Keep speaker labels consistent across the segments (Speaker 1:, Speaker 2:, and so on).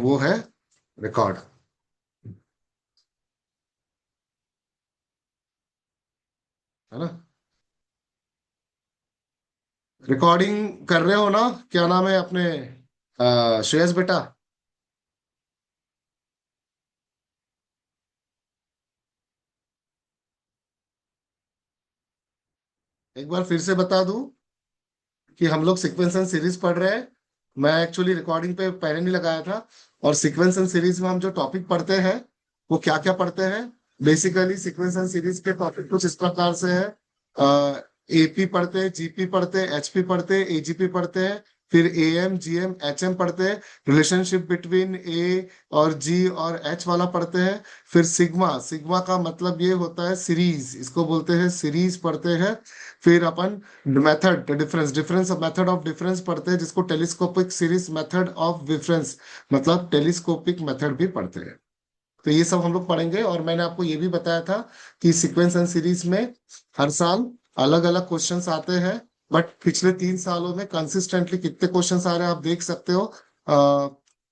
Speaker 1: वो है रिकॉर्ड, है ना। रिकॉर्डिंग कर रहे हो ना? क्या नाम है अपने श्रेयस बेटा? एक बार फिर से बता दूं कि हम लोग सीक्वेंस एंड सीरीज पढ़ रहे हैं। मैं एक्चुअली रिकॉर्डिंग पे पहले नहीं लगाया था। और सीक्वेंस एंड सीरीज में हम जो टॉपिक पढ़ते हैं वो क्या क्या पढ़ते हैं? बेसिकली सीक्वेंस एंड सीरीज के टॉपिक कुछ इस प्रकार से है। एपी पढ़ते हैं, जीपी पढ़ते हैं, एचपी पढ़ते हैं, एजीपी पढ़ते हैं, फिर एएम जीएम एचएम पढ़ते हैं, रिलेशनशिप बिटवीन ए और जी और एच वाला पढ़ते हैं। फिर सिग्मा, सिग्मा का मतलब ये होता है सीरीज, इसको बोलते हैं सीरीज पढ़ते हैं। फिर अपन method difference, difference method of difference पढ़ते हैं, जिसको telescopic series method of difference मतलब टेलीस्कोपिक मेथड भी पढ़ते हैं। तो ये सब हम लोग पढ़ेंगे। और मैंने आपको ये भी बताया था कि सीक्वेंस एंड सीरीज में हर साल अलग अलग क्वेश्चंस आते हैं। बट पिछले 3 सालों में कंसिस्टेंटली कितने क्वेश्चंस आ रहे हैं आप देख सकते हो।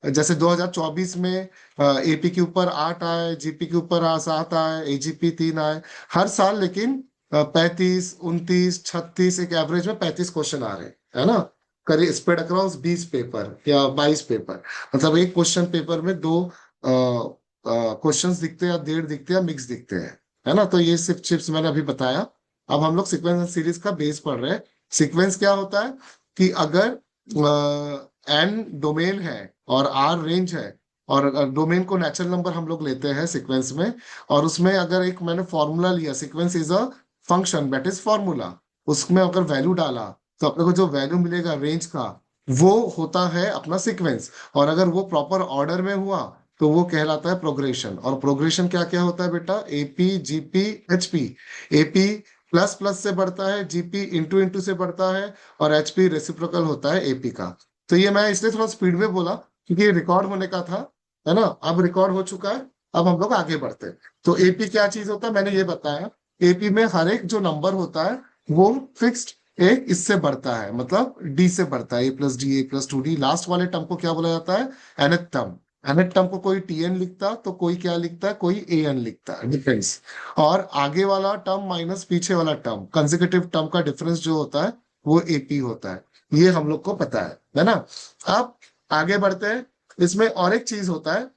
Speaker 1: जैसे 2024 में एपी के ऊपर 8 आए, जीपी के ऊपर 7 आए, एजीपी 3 आए हर साल। लेकिन 35, 29, 36, एक एवरेज में 35 क्वेश्चन आ रहे हैं, है ना। करिए स्प्रेड अक्रॉस 20 पेपर या 22 पेपर, मतलब एक क्वेश्चन पेपर में दो क्वेश्चंस दिखते हैं या डेढ़ दिखते हैं या मिक्स दिखते हैं, है ना। तो ये सिर्फ चिप्स मैंने अभी बताया। अब हम लोग सीक्वेंस सीरीज का बेस पढ़ रहे हैं। सीक्वेंस क्या होता है कि अगर एन डोमेन है और आर रेंज है, और डोमेन को नेचुरल नंबर हम लोग लेते हैं सीक्वेंस में, और उसमें अगर एक मैंने फॉर्मूला लिया, sequence is a function that is formula, उसमें अगर वैल्यू डाला तो अपने को जो वैल्यू मिलेगा रेंज का, वो होता है अपना सीक्वेंस। और अगर वो प्रॉपर ऑर्डर में हुआ तो वो कहलाता है प्रोग्रेशन। और प्रोग्रेशन क्या क्या होता है बेटा? AP GP HP. AP plus plus से बढ़ता है, जीपी इंटू इंटू से बढ़ता है, और एचपी रेसिप्रोकल होता है एपी का। तो ये मैं इसलिए थोड़ा स्पीड में बोला क्योंकि ये रिकॉर्ड होने का था, है ना। अब रिकॉर्ड हो चुका है, अब हम लोग आगे बढ़ते हैं। तो एपी क्या चीज होता है मैंने ये बताया। एपी में हर एक जो नंबर होता है वो फिक्स्ड एक इससे बढ़ता है, मतलब डी से बढ़ता है, A+D A+2D। लास्ट वाले टर्म को क्या बोला जाता है? nth term. nth टर्म को कोई टीएन लिखता तो कोई क्या लिखता है, कोई एन लिखता है, डिफरेंस। और आगे वाला टर्म माइनस पीछे वाला टर्म, कंसेक्यूटिव टर्म का डिफरेंस जो होता है वो एपी होता है। ये हम लोग को पता है ना। अब आगे बढ़ते हैं। इसमें और एक चीज होता है,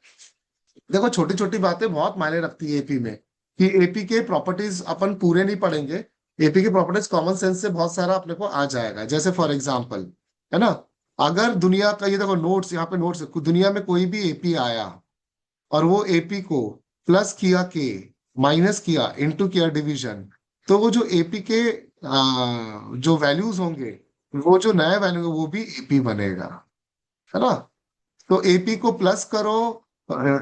Speaker 1: देखो छोटी छोटी बातें बहुत मायने रखती है एपी में। कि एपी के प्रॉपर्टीज अपन पूरे नहीं पढ़ेंगे। एपी के प्रॉपर्टीज कॉमन सेंस से बहुत सारा अपने को आ जाएगा। जैसे फॉर एग्जांपल, है ना, अगर दुनिया का, ये देखो नोट्स, यहाँ पे नोट्स, दुनिया में कोई भी एपी आया और वो एपी को प्लस किया के, माइनस किया, इनटू किया डिवीजन, तो वो जो एपी के जो वैल्यूज होंगे, वो जो नया वैल्यू है वो भी एपी बनेगा, है ना। तो एपी को प्लस करो,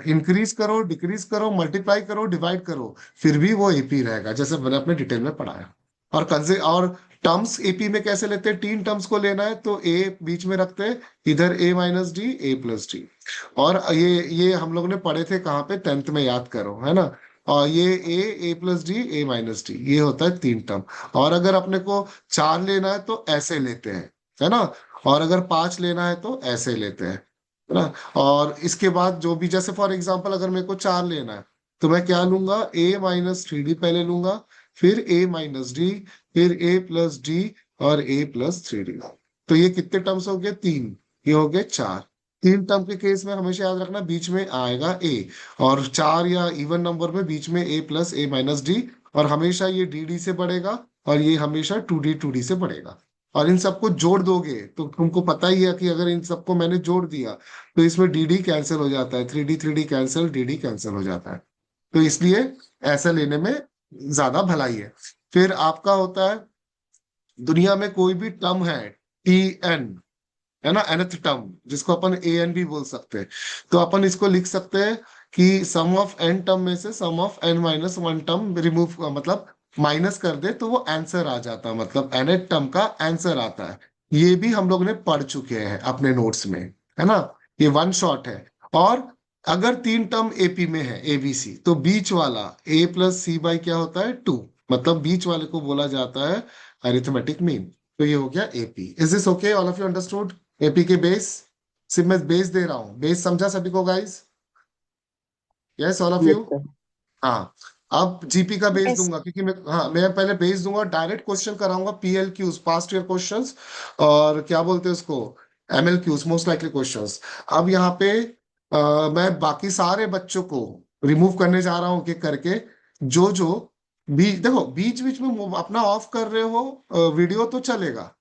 Speaker 1: इंक्रीज करो, डिक्रीज करो, मल्टीप्लाई करो, डिवाइड करो, फिर भी वो एपी रहेगा, जैसे मैंने अपने डिटेल में पढ़ाया। और टर्म्स एपी में कैसे लेते हैं? 3 टर्म्स को लेना है तो ए बीच में रखते हैं, इधर A-D A+D। और ये हम लोग ने पढ़े थे कहाँ पे? 10th में, याद करो, है ना। और ये A+D A-D ये होता है 3 टर्म। और अगर अपने को 4 लेना है तो ऐसे लेते हैं, है ना। और अगर 5 लेना है तो ऐसे लेते हैं, है ना। और इसके बाद जो भी, जैसे फॉर एग्जांपल अगर मेरे को 4 लेना है तो मैं क्या लूंगा? A-3D पहले लूंगा, फिर A-D, फिर A+D, और A+3D। तो ये कितने टर्म्स हो गए? 3। ये हो गए 4। 3 टर्म के केस में हमेशा याद रखना बीच में आएगा ए, और 4 या इवन नंबर में बीच में A+A-D। और हमेशा ये डी से बढ़ेगा, और ये हमेशा टू डी से बढ़ेगा। और इन सबको जोड़ दोगे तो तुमको पता ही है कि अगर इन सबको मैंने जोड़ दिया तो इसमें डी कैंसिल हो जाता है, three D cancel, D cancel हो जाता है। तो इसलिए ऐसा लेने में ज्यादा भलाई है। फिर आपका होता है, दुनिया में कोई भी टर्म है, Tn, है ना, nth टर्म, जिसको अपन an भी बोल सकते हैं। तो अपन इसको लिख सकते हैं कि सम ऑफ n टर्म में से सम ऑफ n-1 टर्म रिमूव, मतलब माइनस कर दे तो वो आंसर आ जाता है, मतलब nth टर्म का आंसर आता है। ये भी हम लोग ने पढ़ चुके हैं अपने नोट्स में, है ना। ये वन शॉट है। और अगर 3 टर्म एपी में है ABC, तो बीच वाला A+C/, क्या होता है? 2, मतलब बीच वाले को बोला जाता है अरिथमेटिक मीन। तो ये हो गया AP. Is this okay? All of you understood AP के बेस? सिर्फ मैं बेस दे रहा हूँ, बेस समझा सभी को guys? Yes all of you?
Speaker 2: Yes sir.
Speaker 1: हाँ। अब जीपी का बेस
Speaker 2: यस।
Speaker 1: दूंगा क्योंकि मैं पहले बेस दूंगा, डायरेक्ट क्वेश्चन कराऊंगा, PL Qs, past year questions, और क्या बोलते हैं उसको, ML Qs, most likely questions. अब यहाँ पे मैं बाकी सारे बच्चों को रिमूव करने जा रहा हूँ, कि करके जो जो बीच देखो, बीच बीच में अपना ऑफ कर रहे हो वीडियो तो चलेगा,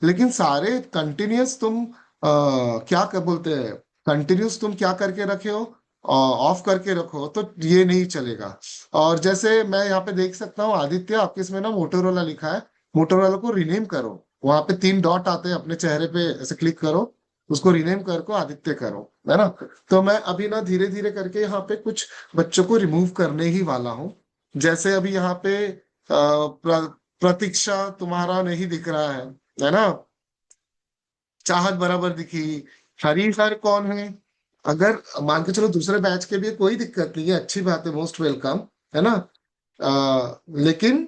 Speaker 1: लेकिन सारे कंटिन्यूअस तुम क्या कर बोलते हैं, कंटिन्यूअस तुम क्या करके रखे हो, ऑफ करके रखो, तो ये नहीं चलेगा। और जैसे मैं यहाँ पे देख सकता हूँ आदित्य, आपके इसमें ना मोटोरोला लिखा है, मोटोरोला को रिनेम करो। वहां पे 3 डॉट आते हैं, अपने चेहरे पे ऐसे क्लिक करो, उसको रिनेम करके आदित्य करो, है ना। तो मैं अभी ना धीरे धीरे करके यहाँ पे कुछ बच्चों को रिमूव करने ही वाला हूँ। जैसे अभी यहाँ पे प्रतीक्षा तुम्हारा नहीं दिख रहा है ना, चाहत बराबर दिखी, हरी सर कौन है, अगर मान के चलो दूसरे बैच के भी है, कोई दिक्कत नहीं है, अच्छी बात है, मोस्ट वेलकम, है ना। लेकिन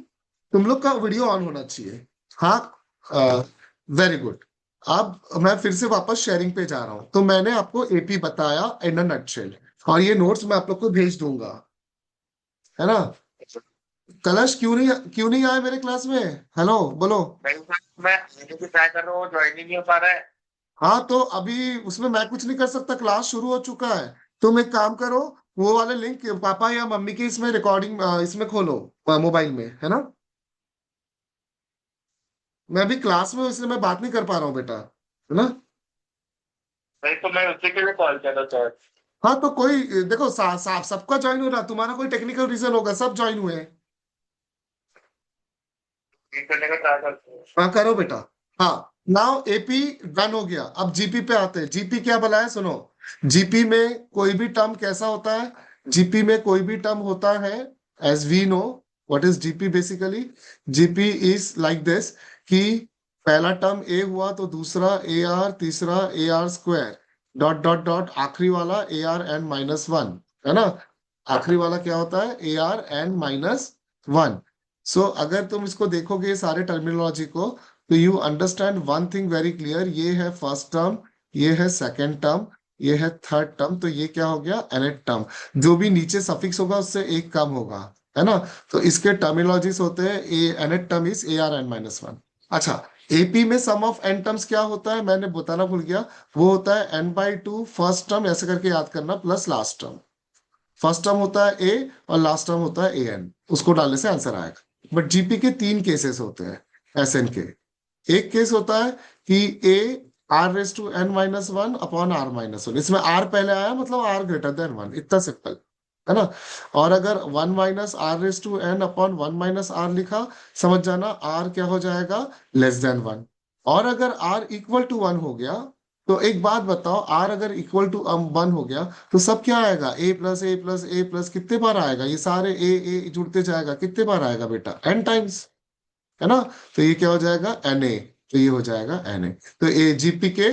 Speaker 1: तुम लोग का वीडियो ऑन होना चाहिए। हाँ, वेरी गुड। अब मैं फिर से वापस शेयरिंग पे जा रहा हूँ, तो मैंने आपको एपी बताया इन अ नटशेल, और ये नोट्स मैं आप लोग को भेज दूंगा, है ना। कलश क्यों नहीं आए मेरे क्लास में? हेलो बोलो।
Speaker 2: नहीं सर, मैं आने की ट्राई कर रहा हूँ, ज्वाइन ही नहीं हो पा रहा है।
Speaker 1: हाँ तो अभी उसमें मैं कुछ नहीं कर सकता, क्लास शुरू हो चुका है। तुम एक काम करो, वो वाले लिंक पापा या मम्मी की इसमें रिकॉर्डिंग इसमें खोलो, मोबाइल में, है ना। मैं अभी क्लास में हूँ, इसलिए मैं बात नहीं कर पा रहा हूँ बेटा, है ना।
Speaker 2: नहीं तो मैं उसी के लिए कॉल किया था सर।
Speaker 1: हाँ तो कोई देखो, सबका ज्वाइन हो रहा, तुम्हारा कोई टेक्निकल रीजन होगा, सब ज्वाइन हुए हैं।
Speaker 2: ठीक करने का ट्राई करते हैं।
Speaker 1: हाँ करो बेटा। हाँ, नाउ एपी डन हो गया, अब जीपी पे आते हैं। जीपी क्या भला है, सुनो। जीपी में कोई भी टर्म कैसा होता है, जीपी में कोई भी टर्म होता है, as we know what is GP basically. GP is like this, कि पहला टर्म ए हुआ तो दूसरा ए आर, तीसरा A R square, dot dot dot, आखिरी वाला A are N minus one, है ना। आखिरी वाला क्या होता है, A are N minus one. So अगर तुम इसको देखोगे, ये सारे टर्मिनोलॉजी को, तो you understand one thing very clear, ये है फर्स्ट टर्म, ये है सेकेंड टर्म, ये है थर्ड टर्म, तो ये क्या हो गया, nth टर्म। जो भी नीचे सफिक्स होगा उससे एक कम होगा, है ना। तो इसके टर्मिनोलॉजीज होते हैं, a nth term is a are N minus one. अच्छा, एपी में सम ऑफ एन टर्म्स क्या होता है, मैंने बताना भूल गया, वो होता है n/2 फर्स्ट टर्म, ऐसे करके याद करना, plus last term. First term होता है ए, और लास्ट टर्म होता है ए एन, उसको डालने से आंसर आएगा। बट जीपी के 3 केसेस होते हैं, एसएन के। एक केस होता है कि a are raise to N minus one upon r minus one, इसमें आर पहले आया, मतलब आर ग्रेटर देन वन, इतना सिंपल, है ना। और अगर one minus r raise to n upon one minus r लिखा, समझ जाना आर क्या हो जाएगा, लेस देन वन। और अगर आर इक्वल टू वन हो गया, तो एक बात बताओ, आर अगर इक्वल टू वन हो गया, तो सब क्या आएगा, ए प्लस ए प्लस ए प्लस, कितने बार आएगा, ये सारे ए जुड़ते जाएगा, कितने बार आएगा बेटा, एन टाइम्स, है ना। तो ये क्या हो जाएगा, एन ए, तो ये हो जाएगा एन ए। तो ए जीपी के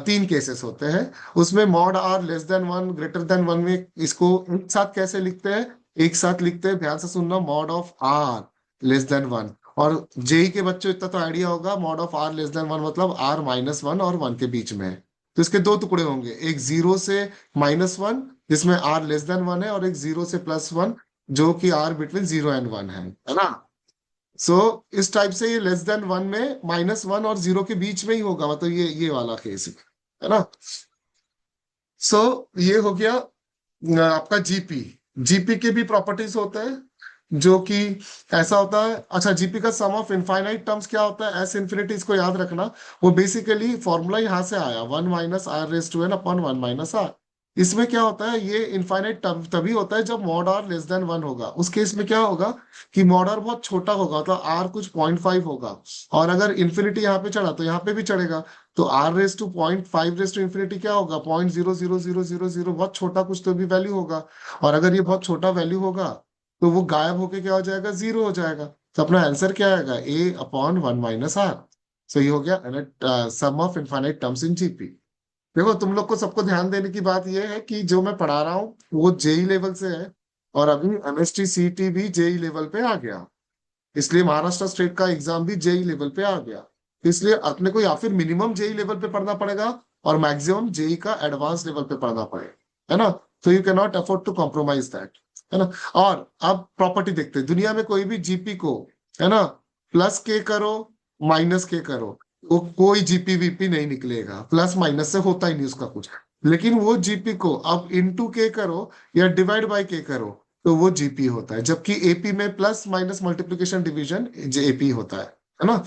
Speaker 1: 3 केसेस होते हैं, उसमें mod r less than one greater than one में इसको एक साथ कैसे लिखते हैं, एक साथ लिखते हैं, ध्यान से सुनना, mod of r less than one. और जेई के बच्चों इतना तो आइडिया होगा, mod of r less than one मतलब आर माइनस वन और वन के बीच में है। तो इसके 2 टुकड़े होंगे, एक जीरो से माइनस वन जिसमें आर लेस देन वन है, और एक जीरो से प्लस वन जो कि r between zero and one है ना। सो इस टाइप से ये लेस देन वन में माइनस वन और जीरो के बीच में ही होगा, मतलब ये वाला केस है ना। सो ये हो गया आपका जीपी। जीपी के भी प्रॉपर्टीज होते हैं, जो कि ऐसा होता है। अच्छा, जीपी का सम ऑफ इनफाइनाइट टर्म्स क्या होता है, एस इन्फिनिटी, इसको याद रखना। वो बेसिकली फॉर्मूला यहाँ से आया, one minus r raise to n upon one minus r. इसमें क्या होता है, ये इनफाइनाइट टर्म तभी होता है जब mod r less than one होगा। उस केस में क्या होगा कि मॉड आर बहुत छोटा होगा, मतलब आर कुछ 0.5 होगा, और अगर इन्फिनिटी यहाँ पे चढ़ा तो यहाँ पे भी चढ़ेगा। तो are raise to 0.5 raise to infinity क्या होगा, 0.00000, बहुत छोटा कुछ तो भी वैल्यू होगा। और अगर ये बहुत छोटा वैल्यू होगा, तो वो गायब होके क्या हो जाएगा, जीरो हो जाएगा। तो अपना आंसर क्या आएगा, A upon one minus R. So ये हो गया sum of infinite terms in GP. देखो, तुम लोग को सबको ध्यान देने की बात यह है कि जो मैं पढ़ा रहा हूँ वो जेई लेवल से है, और अभी एमएसटी सीटी भी जेई लेवल पे आ गया, इसलिए महाराष्ट्र स्टेट का एग्जाम भी जेई लेवल पे आ गया। इसलिए अपने को या फिर मिनिमम जेई लेवल पे पढ़ना पड़ेगा, और मैक्सिमम जेई का एडवांस लेवल पे पढ़ना पड़े, है ना। तो you can not afford to compromise that, है ना। और अब प्रॉपर्टी देखते हैं, दुनिया में कोई भी जीपी को, है ना, प्लस के करो माइनस के करो, वो कोई जीपी वीपी नहीं निकलेगा, प्लस माइनस से होता ही नहीं उसका कुछ। लेकिन वो जीपी को अब इनटू के करो या डिवाइड बाय के करो तो वो जीपी होता है, जबकि एपी में plus minus multiplication division AP होता है ना।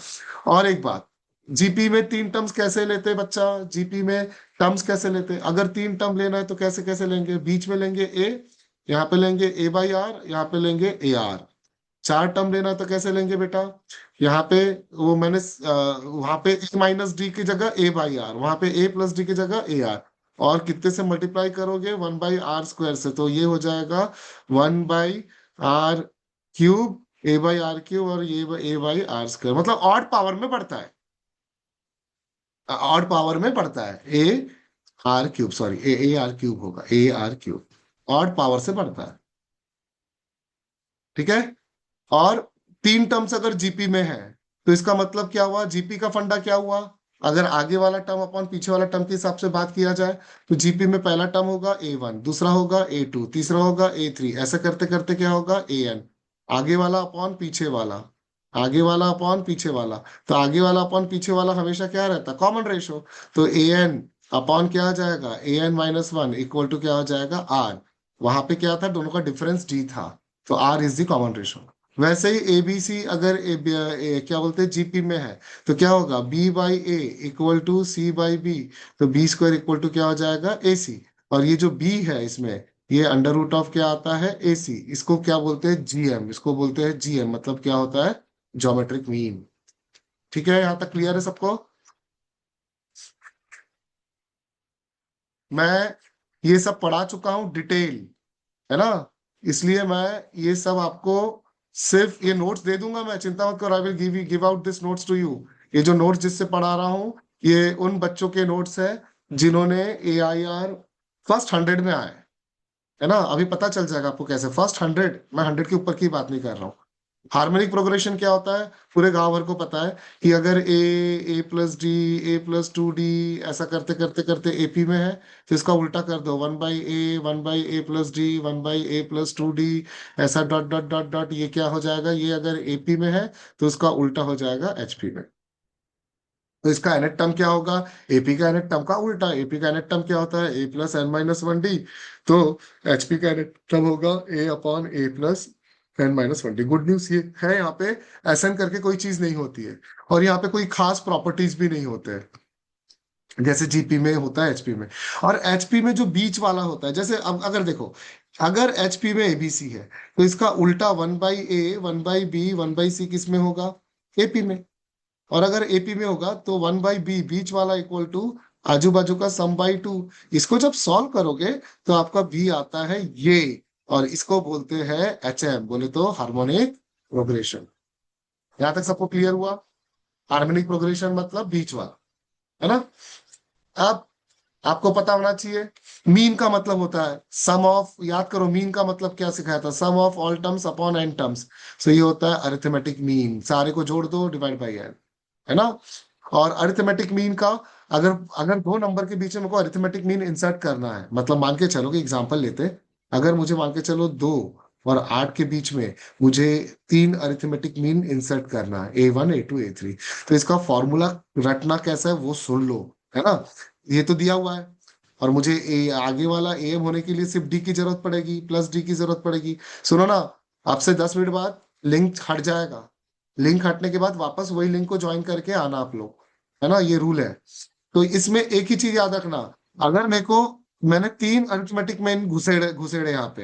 Speaker 1: और एक बात, जीपी में तीन टर्म्स कैसे लेते हैं बच्चा, जीपी में टर्म्स कैसे लेते हैं, अगर तीन टर्म लेना है तो कैसे कैसे लेंगे, बीच में लेंगे ए, यहाँ पे लेंगे ए बाई आर, यहाँ पे लेंगे ए आर। चार टर्म लेना है तो कैसे लेंगे बेटा, यहाँ पे वो मैंने वहां पे ए माइनस डी की जगह ए बाई आर, वहां पे ए प्लस डी की जगह ए आर, और कितने से मल्टीप्लाई करोगे, वन बाई आर स्क्वायर से, तो ये हो जाएगा one by R cube, A by R cube, और ये ए बाई आर स्क्वायर, मतलब ऑड पावर में बढ़ता है, ऑड पावर में बढ़ता है, A R cube, sorry A A R cube होगा, A R cube odd power से बढ़ता है, ठीक है। और तीन टर्म्स अगर जीपी में है तो इसका मतलब क्या हुआ, जीपी का फंडा क्या हुआ, अगर आगे वाला टर्म अपॉन पीछे वाला टर्म के हिसाब से बात किया जाए तो जीपी में पहला टर्म होगा ए1, दूसरा होगा ए2, तीसरा होगा ए3, ऐसे करते करते क्या होगा एन, आगे वाला अपॉन पीछे वाला, आगे वाला अपॉन पीछे वाला, तो आगे वाला अपॉन पीछे वाला हमेशा क्या रहता है, कॉमन रेशो, तो ए एन अपॉन क्या आ जाएगा, A N minus one equal to क्या हो जाएगा आर, वहां पे क्या था, दोनों का डिफरेंस डी था, तो r is the common ratio. वैसे ही एबीसी अगर क्या बोलते हैं जीपी में है तो क्या होगा, b by a equal to c by b, तो बी स्क्वायर इक्वल टू क्या हो जाएगा ए सी, और ये जो बी है इसमें ये अंडर रूट ऑफ क्या आता है ए सी, इसको क्या बोलते हैं जीएम, इसको बोलते हैं जीएम, मतलब क्या होता है, ज्योमेट्रिक मीन। ठीक है, यहाँ तक क्लियर है सबको। मैं ये सब पढ़ा चुका हूँ डिटेल, है ना, इसलिए मैं ये सब आपको सिर्फ ये नोट्स दे दूंगा, मैं चिंता मत करो, I will give out this notes to you. ये जो नोट्स जिससे पढ़ा रहा हूँ ये उन बच्चों के नोट्स है जिन्होंने ए आई आर फर्स्ट 100 में आए, है ना। अभी पता चल जाएगा आपको कैसे फर्स्ट 100, मैं 100 के ऊपर की बात नहीं कर रहा हूँ। हार्मोनिक प्रोग्रेशन क्या होता है, पूरे गांव भर को पता है कि अगर ए प्लस डी, ए प्लस टू डी, ऐसा करते करते करते एपी में है तो इसका उल्टा कर दो, one by A plus D, one by A plus two D, ऐसा डॉट डॉट डॉट डॉट, ये क्या हो जाएगा, ये अगर एपी में है तो इसका उल्टा हो जाएगा एचपी में, तो इसका एनेट टर्म क्या होगा, एपी का एनेट टर्म का उल्टा, एपी का एनेट टर्म क्या होता है, A plus N minus one D, तो एचपी का एनेट टर्म होगा A upon A plus N minus one D. Good news ये है, यहाँ पे एसएन करके कोई चीज नहीं होती है, और यहाँ पे कोई खास प्रॉपर्टीज भी नहीं होते हैं जैसे जीपी में होता है एचपी में। और एचपी में जो बीच वाला होता है, जैसे अब अगर देखो, अगर एचपी में एबीसी है तो इसका उल्टा one by A, one by B, one by C किस में होगा, एपी में। और अगर एपी में होगा तो वन बाई बी बीच वाला इक्वल टू आजू बाजू का सम बाई टू। इसको जब सॉल्व करोगे तो आपका बी आता है ये, और इसको बोलते हैं एच एम, बोले तो हार्मोनिक प्रोग्रेशन। यहां तक सबको क्लियर हुआ, हार्मोनिक प्रोग्रेशन मतलब बीच वाला, है ना। अब आपको पता होना चाहिए मीन का मतलब होता है सम ऑफ, याद करो मीन का मतलब क्या सिखाया था, sum of all terms upon N terms, so ये होता है अरिथमेटिक मीन, सारे को जोड़ दो डिवाइड बाई एन, है ना। और अरिथमेटिक मीन का, अगर अगर दो नंबर के बीच में मेरे को अरिथमेटिक मीन इंसर्ट करना है, मतलब मान के चलो कि एग्जांपल लेते हैं, अगर मुझे मान के चलो 2 और 8 के बीच में मुझे तीन अरिथमेटिक मीन इंसर्ट करना है, A1 A2 A3, तो इसका फॉर्मूला रटना कैसा है वो सुन लो, है ना। ये तो दिया हुआ है, और मुझे आगे वाला एम होने के लिए सिर्फ डी की जरूरत पड़ेगी, प्लस डी की जरूरत पड़ेगी। सुनो ना, आपसे 10 मिनट बाद लिंक हट जाएगा, लिंक हटने के बाद वापस वही लिंक को ज्वाइन करके आना आप लोग, है ना, ये रूल है। तो इसमें एक ही चीज याद रखना, अगर मेरे को, मैंने तीन अरिथमेटिक में घुसेड़े घुसेड़े यहाँ पे,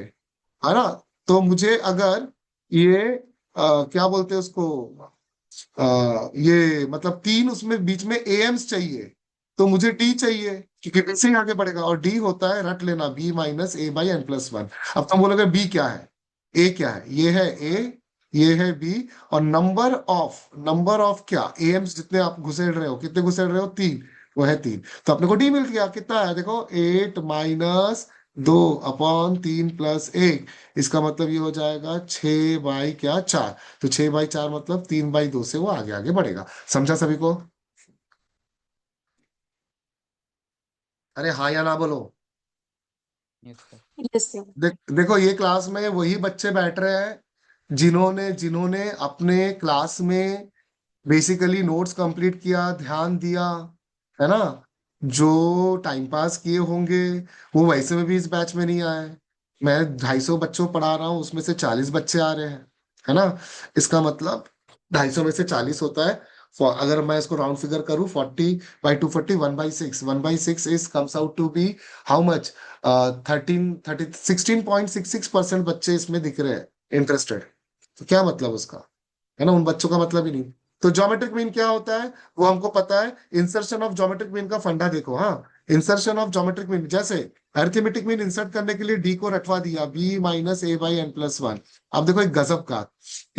Speaker 1: है ना, तो मुझे अगर ये क्या बोलते हैं उसको, ये मतलब तीन उसमें बीच में एम्स चाहिए, तो मुझे डी चाहिए क्योंकि बी से ही आगे बढ़ेगा, और डी होता है, रट लेना, b minus a by n plus one. अब तुम बोलोगे बी क्या है, ए क्या है, ये है ए, ये है बी, और नंबर ऑफ क्या एम्स जितने आप घुसेड़ रहे हो, कितने घुसेड़ रहे हो, तीन, वो है तीन, तो अपने को डी मिल गया, कितना है देखो, 8 - 2 अपॉन 3 प्लस 1, इसका मतलब ये हो जाएगा 6/4, तो 6/4 मतलब 3/2 से वो आगे आगे बढ़ेगा। समझा सभी को। अरे हाँ या ना बोलो।
Speaker 3: Yes sir.
Speaker 4: Yes sir.
Speaker 1: देखो ये क्लास में वही बच्चे बैठ रहे हैं जिन्होंने जिन्होंने अपने क्लास में बेसिकली नोट्स कंप्लीट किया, ध्यान दिया, है ना। जो टाइम पास किए होंगे वो वैसे में भी इस बैच में नहीं आए। मैं 250 बच्चों पढ़ा रहा हूँ, उसमें से 40 बच्चे आ रहे हैं, है ना। इसका मतलब 250 में से 40 होता है। अगर मैं इसको राउंड फिगर करूँ, 40/240, 1/6, 1/6 is comes out to be how much? 16.66% बच्चे इसमें दिख रहे हैं इंटरेस्टेड। तो क्या मतलब उसका, है ना, उन बच्चों का मतलब ही नहीं। तो ज्योमेट्रिक मीन क्या होता है वो हमको पता है। इंसर्शन ऑफ ज्योमेट्रिक मीन का फंडा देखो। हाँ, इंसर्शन ऑफ ज्योमेट्रिक मीन, जैसे अरिथमेटिक मीन इंसर्ट करने के लिए डी को रखवा दिया, b - a/n+1। अब देखो एक गजब का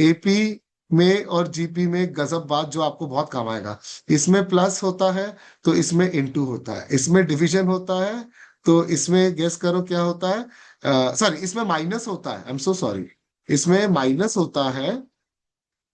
Speaker 1: एपी में और जीपी में गजब बात जो आपको बहुत काम आएगा। इसमें प्लस होता है तो इसमें इनटू होता है, इसमें डिवीजन होता है तो इसमें गेस करो क्या होता है। सॉरी, इसमें माइनस होता है, आई एम सो सॉरी, इसमें माइनस होता है।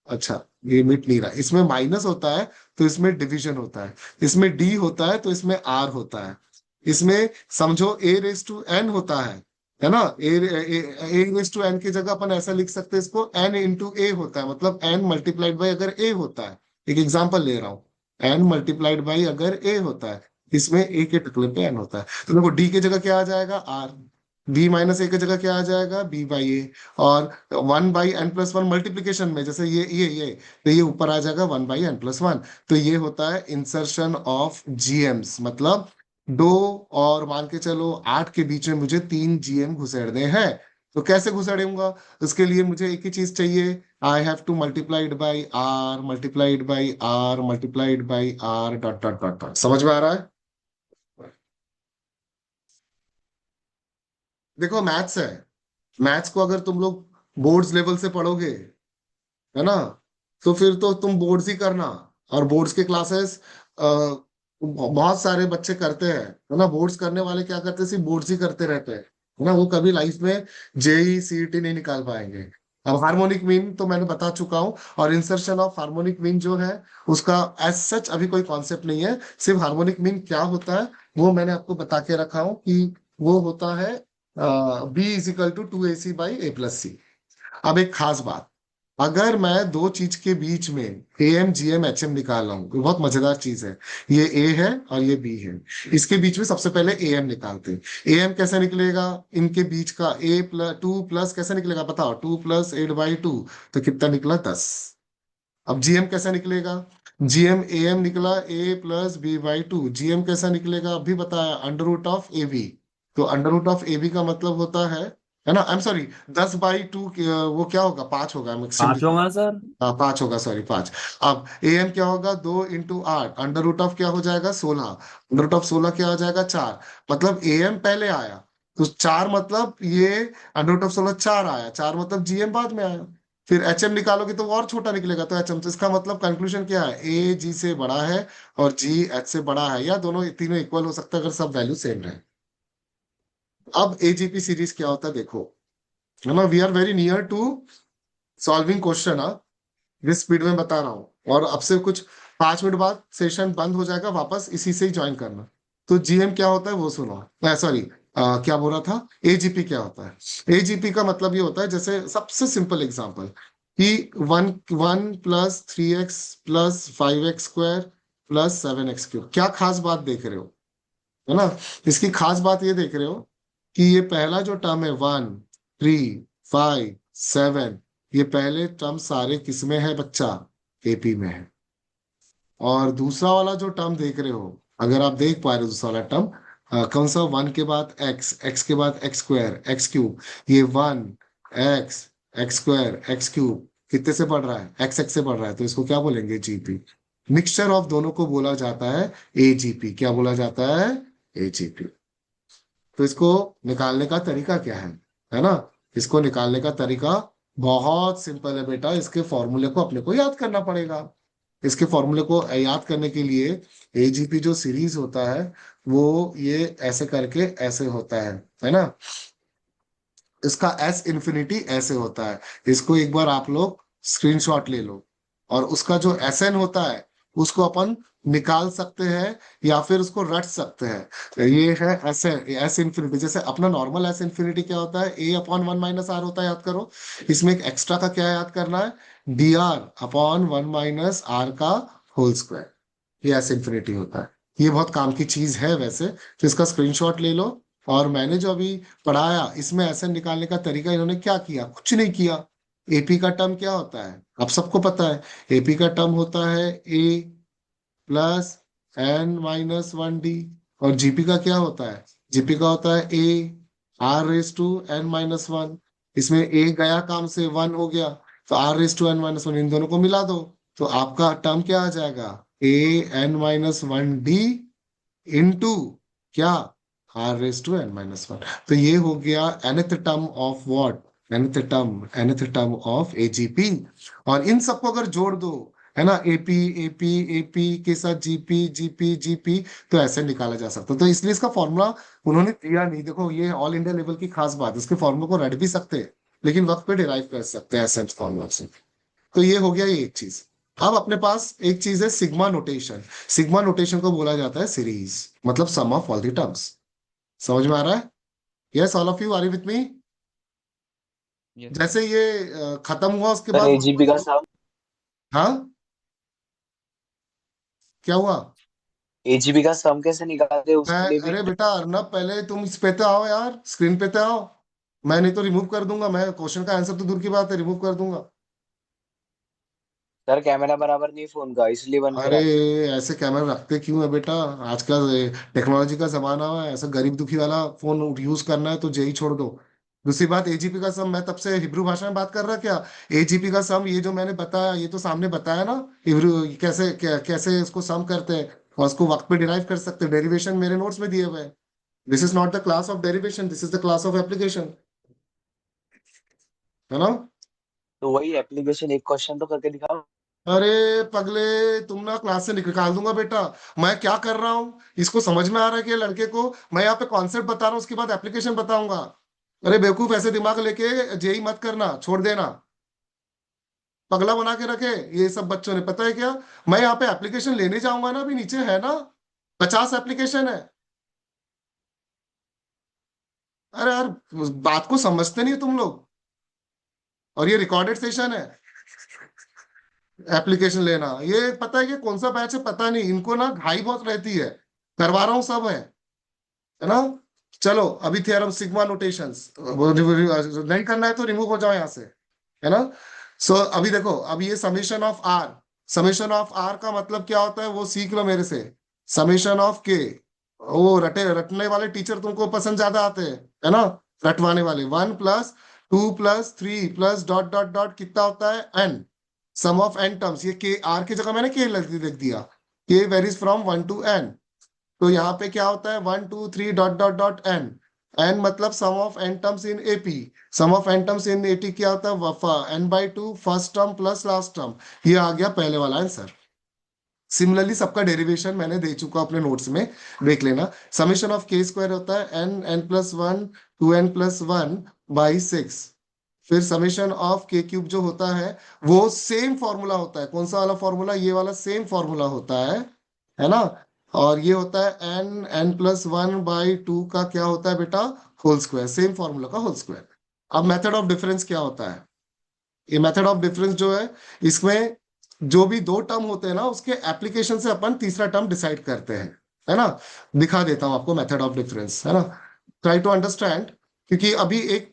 Speaker 1: अच्छा, ये मिट नहीं रहा, इसमें माइनस होता है तो इसमें डिवीजन होता है, इसमें डी होता है तो इसमें आर होता है, इसमें समझो a⁴n होता है ना। a⁴n की जगह अपन ऐसा लिख सकते हैं इसको, n × a होता है, मतलब n मल्टीप्लाइड बाई अगर a होता है। एक एग्जांपल ले रहा हूँ, n मल्टीप्लाइड बाई अगर a होता है, इसमें a के टुकड़े पे n होता है। तो देखो d की जगह क्या आ जाएगा, r। b - a की जगह क्या आ जाएगा, b/a। और 1/n+1 मल्टीप्लीकेशन में, जैसे ये तो ये ऊपर आ जाएगा 1/n+1। तो ये होता है इंसर्शन ऑफ जीएम्स, मतलब 2 और मान के चलो 8 के बीच में मुझे 3 जीएम घुसेड़ने हैं। तो कैसे घुसेड़ूंगा? उसके लिए मुझे एक ही चीज चाहिए, I have to multiplied by r, multiplied by r, multiplied by r, dot dot dot dot. समझ में आ रहा है? देखो मैथ्स है, मैथ्स को अगर तुम लोग बोर्ड्स लेवल से पढ़ोगे, है ना, तो फिर तो तुम बोर्ड्स ही करना। और बोर्ड्स के क्लासेस बहुत सारे बच्चे करते हैं, है ना। बोर्ड्स करने वाले क्या करते हैं, सिर्फ बोर्ड्स ही करते रहते हैं, है ना। वो कभी लाइफ में जेई सीईटी नहीं निकाल पाएंगे। अब हार्मोनिक मीन तो मैंने बता चुका हूँ, और इंसर्शन ऑफ हार्मोनिक मीन जो है उसका एज सच अभी कोई कॉन्सेप्ट नहीं है। सिर्फ हार्मोनिक मीन क्या होता है वो मैंने आपको बता के रखा हूँ कि वो होता है b = 2ac/a+c। अब एक खास बात, अगर मैं दो चीज के बीच में AMGMHM निकाल रहा हूं, ये बहुत मजेदार चीज है। ये A है और ये B है, इसके बीच में सबसे पहले AM निकालते हैं। AM कैसे निकलेगा, इनके बीच का A+2+ कैसे निकलेगा बताओ, 2+8/2, तो कितना निकला, 10। अब GM कैसा निकलेगा, GM AM निकला A+B/2। GM कैसा निकलेगा अभी बताया, √of AB। तो √of AB का मतलब होता है ना, आई एम सॉरी, 10/2 वो क्या होगा, 5 होगा,
Speaker 3: पांच होगा सर।
Speaker 1: हाँ 5 होगा, सॉरी 5। अब AM क्या होगा, 2 × 8, √of क्या हो जाएगा, 16। √16 क्या हो जाएगा, 4। मतलब AM पहले आया तो 4, मतलब ये √16 4 आया, 4 मतलब GM बाद में आया। फिर HM निकालोगे तो वो और छोटा निकलेगा, तो HM। तो इसका मतलब कंक्लूजन क्या है, A G से बड़ा है और G H से बड़ा है, या दोनों तीनों इक्वल हो सकता है अगर सब वैल्यू सेम रहे। अब AGP सीरीज क्या होता है देखो, है ना, we are very near to solving question. जिस स्पीड में बता रहा हूँ, और अब से कुछ 5 मिनट बाद सेशन बंद हो जाएगा, वापस इसी से ही ज्वाइन करना। तो GM क्या होता है वो सुनो, सॉरी, क्या बोल रहा था, AGP क्या होता है। AGP का मतलब ये होता है, जैसे सबसे सिंपल एग्जांपल कि 1 + 3x + 5x² + 7x³ क्या खास बात देख रहे हो, है ना। इसकी खास बात ये देख रहे हो कि ये पहला जो टर्म है 1 3 5 7, ये पहले टर्म सारे किसमें है बच्चा, AP में है। और दूसरा वाला जो टर्म देख रहे हो, अगर आप देख पा रहे हो दूसरा वाला टर्म, कौन सा, 1 के बाद x के बाद x²x³, ये 1 x x² कितने से बढ़ रहा है, x से बढ़ रहा है, तो इसको क्या बोलेंगे, GP। मिक्सचर ऑफ दोनों को बोला जाता है AGP। क्या बोला जाता है, AGP। तो इसको निकालने का तरीका क्या है ना। इसको निकालने का तरीका बहुत सिंपल है बेटा, इसके फॉर्मूले को अपने को याद करना पड़ेगा। इसके फॉर्मूले को याद करने के लिए AGP जो सीरीज होता है वो ये ऐसे करके ऐसे होता है ना। इसका S∞ ऐसे होता है। इसको एक बार आप लोग स्क्रीनशॉट ले लो। और उसका जो SN होता है उसको अपन निकाल सकते हैं या फिर उसको रट सकते हैं। ये है ऐसे एस इन्फिनिटी, जैसे अपना नॉर्मल एस इन्फिनिटी क्या होता है, ए अपॉन वन माइनस आर होता है, याद करो। इसमें एक एक्स्ट्रा का क्या याद करना है, d r upon one minus r का होल स्क्वायर, ये एस इन्फिनिटी होता है। ये बहुत काम की चीज है वैसे, तो इसका स्क्रीनशॉट ले लो। और मैंने जो अभी पढ़ाया इसमें ऐसे निकालने का तरीका इन्होंने क्या किया, कुछ नहीं किया। एपी का टर्म क्या होता है, आप सबको पता है। एपी का टर्म होता है A plus N minus one D. और जीपी का क्या होता है, जीपी का होता है A are raise to N minus one. इसमें ए गया काम से, वन हो गया, तो are raise to N minus one, इन दोनों को मिला दो, तो आपका टर्म क्या आ जाएगा, A N minus one D into क्या, R raise to N minus one. तो ये हो गया nth term of what, nth term of AGP. और इन सबको अगर जोड़ दो, है ना, एपी एपी एपी के साथ जीपी जीपी जीपी, तो ऐसे निकाला जा सकता है। तो इसलिए इसका फॉर्मूला उन्होंने दिया नहीं, देखो ये ऑल इंडिया लेवल की खास बात है, इसके फॉर्मूला को रट भी सकते हैं लेकिन वक्त पे डिराइव कर सकते हैं एसेंस फॉर्मूला से। तो ये हो गया ये एक चीज। अब अपने पास एक चीज है सिग्मा नोटेशन। सिग्मा नोटेशन को बोला जाता है सीरीज, मतलब sum of all the terms. समझ में आ रहा है? Yes, all of you are you with me?
Speaker 3: Yes
Speaker 1: जैसे ये खत्म हुआ उसके
Speaker 4: सर
Speaker 1: बाद
Speaker 4: एजीपी का सम,
Speaker 1: हाँ, क्या हुआ?
Speaker 4: एजीपी का सम कैसे निकालते हैं
Speaker 1: मैं,
Speaker 4: उसके लिए भी?
Speaker 1: अरे बेटा अर्नब, पहले तुम इस पे तो आओ यार, स्क्रीन पे तो आओ। मैं नहीं तो रिमूव कर दूंगा, मैं क्वेश्चन का आंसर तो दूर की बात है, रिमूव कर दूंगा।
Speaker 4: सर कैमरा बराबर नहीं फोन का, इसलिए बंद
Speaker 1: अरे
Speaker 4: करा था।
Speaker 1: ऐसे कैमरा रखते क्यों है बेटा, आजकल टेक्नोलॉजी का जमाना है, ऐसा गरीब दुखी वाला फोन यूज करना है तो जेई छोड़ दो। दूसरी बात, एजीपी का सम, मैं तब से हिब्रू भाषा में बात कर रहा क्या? एजीपी का सम ये जो मैंने बताया, ये तो सामने बताया ना, हिब्रू कैसे कैसे इसको सम करते हैं और उसको वक्त पे डिराइव कर सकते हैं। डेरिवेशन मेरे नोट्स में दिए हुए हैं। This is not the class of derivation, this is the class of application, है ना?
Speaker 4: तो वही एप्लीकेशन, एक क्वेश्चन तो करके दिखाओ।
Speaker 1: अरे पगले, तुम ना क्लास से निकाल दूंगा बेटा। मैं क्या कर रहा हूँ, इसको समझ में आ रहा है कि लड़के को मैं यहाँ पे कॉन्सेप्ट बता रहा हूँ, उसके बाद एप्लीकेशन बताऊंगा। अरे बेवकूफ, ऐसे दिमाग लेके जेई मत करना, छोड़ देना। पगला बना के रखे ये सब बच्चों ने, पता है क्या? मैं यहाँ पे एप्लीकेशन लेने जाऊंगा ना, अभी नीचे है ना 50 एप्लीकेशन है। अरे यार, बात को समझते नहीं तुम लोग। और ये रिकॉर्डेड सेशन है, एप्लीकेशन लेना, ये पता है कि कौन सा बैच है पता नहीं, इनको ना घाई बहुत रहती है। करवा रहा हूँ सब है ना? चलो अभी थ्योरम सिग्मा नोटेशंस, नहीं करना है तो रिमूव हो जाओ यहाँ से, है ना? सो अभी देखो, अभी ये summation of r, summation of r का मतलब क्या होता है वो सीख लो मेरे से। समेशन ऑफ के, वो रटने वाले टीचर तुमको पसंद ज्यादा आते हैं, है ना? रटवाने वाले, one plus two plus three plus dot dot dot कितना होता है, n. Sum of N terms, ये के आर की जगह मैंने के लिख दिया, K varies from one to N. तो यहाँ पे क्या होता है, one two three dot dot dot N. N मतलब sum of N terms in AP. Sum of N terms in AP क्या होता है, वफा N by two first term plus last term. ये आ गया पहले वाला आंसर। सिमिलरली सबका डेरिवेशन मैंने दे चुका अपने नोट्स में, देख लेना। समेशन ऑफ के स्क्वायर होता है n n plus one to n plus one by six. फिर समेशन ऑफ के क्यूब जो होता है वो सेम फॉर्मूला होता है, कौन सा वाला फॉर्मूला, ये वाला सेम फॉर्मूला होता है ना? और ये होता है n n plus one by two का क्या होता है बेटा, होल स्क्वायर, सेम फॉर्मूला का होल स्क्वायर। अब मेथड ऑफ डिफरेंस क्या होता है, ये मेथड ऑफ डिफरेंस जो है, इसमें जो भी दो टर्म होते हैं ना, उसके एप्लीकेशन से अपन तीसरा टर्म डिसाइड करते हैं, है ना? दिखा देता हूं आपको मेथड ऑफ डिफरेंस, है ना? ट्राई टू अंडरस्टैंड, क्योंकि अभी एक